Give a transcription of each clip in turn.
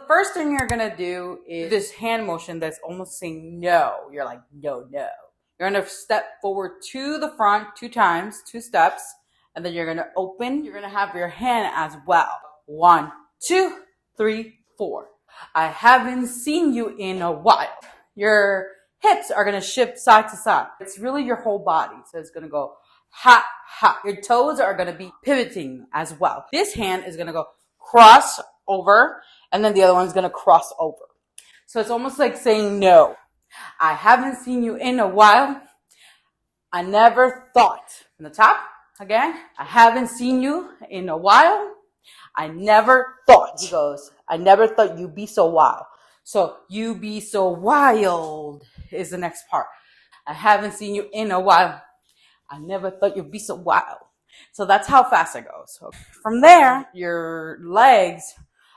first thing you're gonna do is this hand motion that's almost saying no. You're like, no, no. You're gonna step forward to the front 2 times, 2 steps, and then you're gonna open. You're gonna have your hand as well. 1, 2, 3, 4. I haven't seen you in a while. Your hips are gonna shift side to side. It's really your whole body. So it's gonna go ha, ha. Your toes are gonna be pivoting as well. This hand is gonna go cross over, and then the other one's gonna cross over. So it's almost like saying no. I haven't seen you in a while. I never thought. From the top, again, I haven't seen you in a while. I never thought. He goes, I never thought you'd be so wild. So you be so wild is the next part. I haven't seen you in a while. I never thought you'd be so wild. So that's how fast it goes. So from there, your legs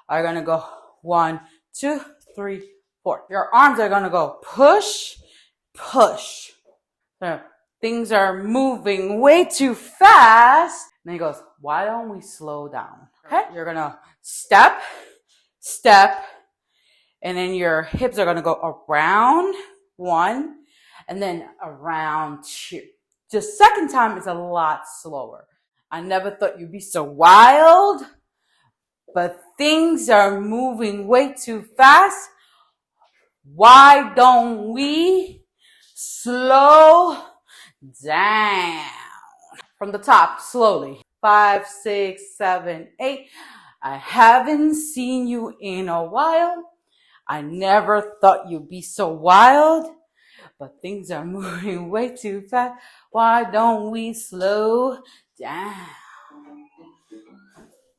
are going to go 1, 2, 3, 4. Your arms are going to go push, push. So things are moving way too fast. And then he goes, why don't we slow down? Okay. You're going to step, step, and then your hips are going to go around 1 and then around 2. The second time is a lot slower. I never thought you'd be so wild, but things are moving way too fast. Why don't we slow down? From the top, slowly. 5, 6, 7, 8. I haven't seen you in a while. I never thought you'd be so wild, but things are moving way too fast. Why don't we slow down?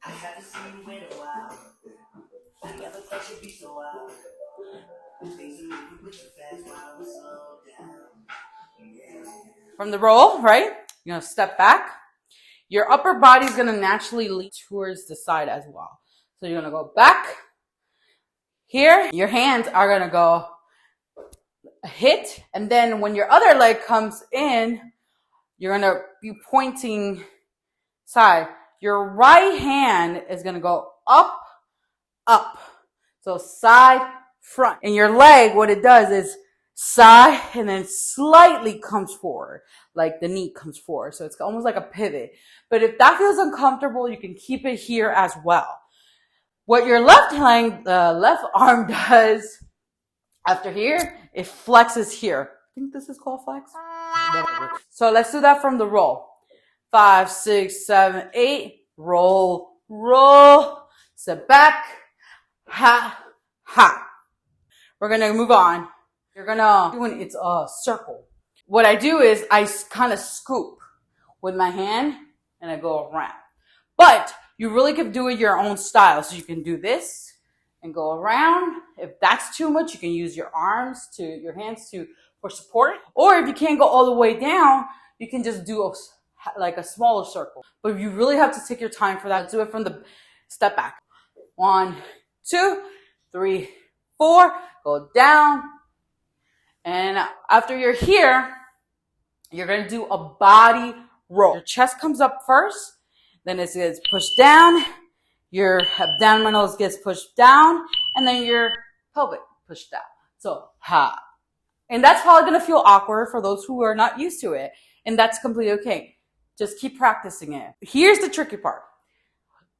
I haven't seen you in a while. I never thought you'd be so wild. Things are moving way too fast. Why don't we slow down? Yeah. From the roll, right? You're gonna step back. Your upper body is gonna naturally lean towards the side as well. So you're gonna go back. Here, your hands are gonna go hit, and then when your other leg comes in, you're gonna be pointing side. Your right hand is gonna go up, up. So side, front. And your leg, what it does is side and then slightly comes forward, like the knee comes forward. So it's almost like a pivot. But if that feels uncomfortable, you can keep it here as well. What your left arm does after here, it flexes here. I think this is called flex. Whatever. So let's do that from the roll. 5, 6, 7, 8. Roll, roll. Step back. Ha, ha. We're going to move on. You're going to do it's a circle. What I do is I kind of scoop with my hand and I go around. But you really could do it your own style. So you can do this and go around. If that's too much, you can use your your hands for support. Or if you can't go all the way down, you can just do like a smaller circle. But you really have to take your time for that. Do it from the step back. 1, 2, 3, 4. Go down. And after you're here, you're going to do a body roll. Your chest comes up first. Then it gets pushed down. Your abdominals gets pushed down. And then your pelvic pushed down. So, ha. And that's probably going to feel awkward for those who are not used to it. And that's completely okay. Just keep practicing it. Here's the tricky part.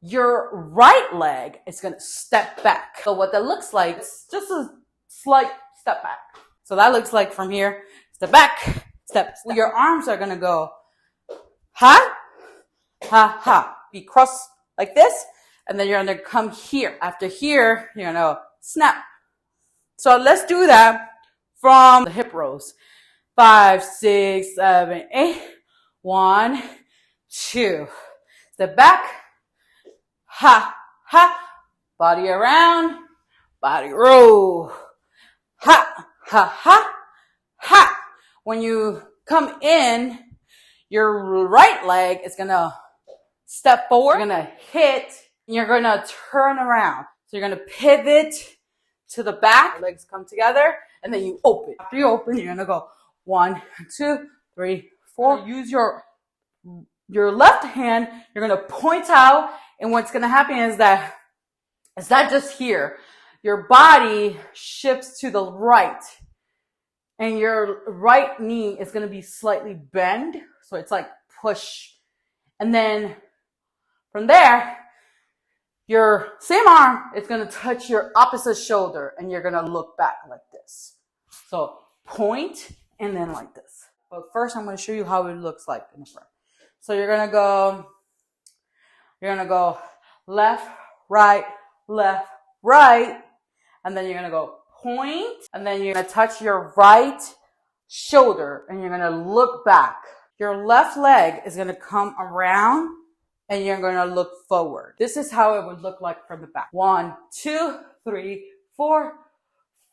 Your right leg is going to step back. So what that looks like is just a slight step back. So that looks like from here, step back, step. Your arms are going to go ha, ha, ha. Be crossed like this. And then you're going to come here. After here, you're going to snap. So let's do that from the hip rows. 5, 6, 7, 8. 1, 2. Step back. Ha, ha. Body around. Body roll. Ha, ha, ha, ha. When you come in, your right leg is going to step forward. You're going to hit. And you're going to turn around. So you're going to pivot to the back. Legs come together. And then you open. After you open, you're going to go 1, 2, 3, 4. Use your left hand. You're going to point out. And what's going to happen is that it's not just here. your body shifts to the right. And your right knee is going to be slightly bent. So it's like push. And then from there, your same arm is going to touch your opposite shoulder. And you're going to look back like this. So point and then like this. But first, I'm going to show you how it looks like in the front. So you're going to go left, right, and then you're going to go point, and then you're going to touch your right shoulder, and you're going to look back. Your left leg is going to come around, and you're going to look forward. This is how it would look like from the back. 1, 2, 3, 4,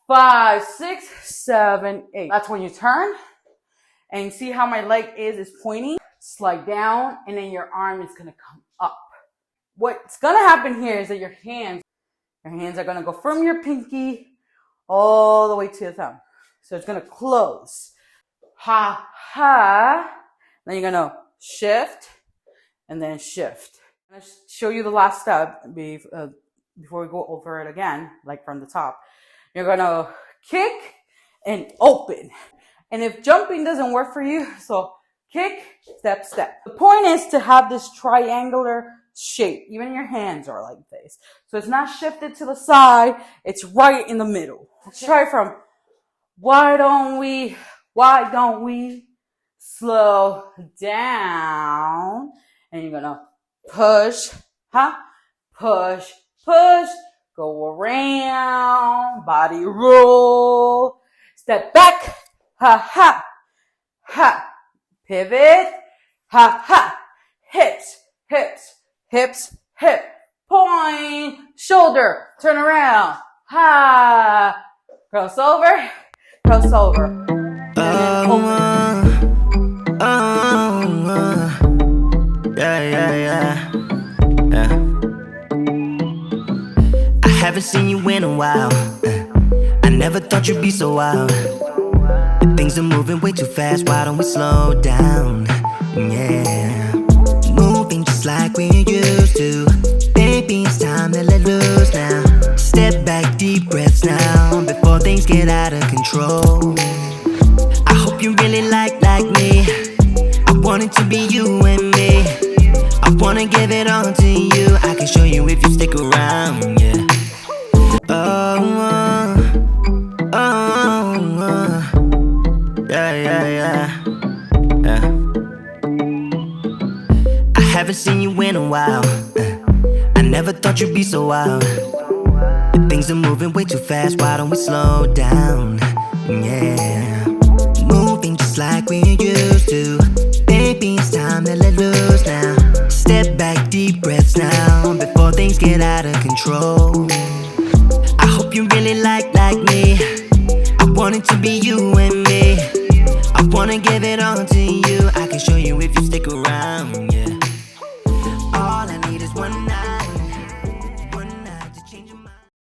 5, 6, 7, 8. That's when you turn, and see how my leg is pointing? Slide down, and then your arm is going to come up. What's going to happen here is that your hands are going to go from your pinky all the way to the thumb. So it's going to close. Ha, ha. Then you're going to shift and then shift. I'm going to show you the last step before we go over it again, like from the top. You're going to kick and open. And if jumping doesn't work for you, so kick, step, step. The point is to have this triangular shape. Even your hands are like this. So it's not shifted to the side. It's right in the middle. Let's try from why don't we slow down. And you're going to push, push, push, go around, body roll, step back, ha, pivot, ha, hips, hips, hips, hip, point, shoulder, turn around, ha, cross over, and then open. Yeah. I haven't seen you in a while. I never thought you'd be so wild. But things are moving way too fast. Why don't we slow down? Yeah. Moving just like we used to. Baby, it's time to let loose now. Step back, deep breaths now before things get out of control. I hope you really like me. I want it to be you and me. I wanna give it all to you. I can show you if you stick around, yeah. Yeah. I haven't seen you in a while. I never thought you'd be so wild. But things are moving way too fast. Why don't we slow down? Yeah. Moving just like we used to. Baby, it's time to let loose now. Step back, deep breaths now before things get out of control. I hope you really like me. I want it to be you and me. I wanna give it all to you. I can show you if you stick around.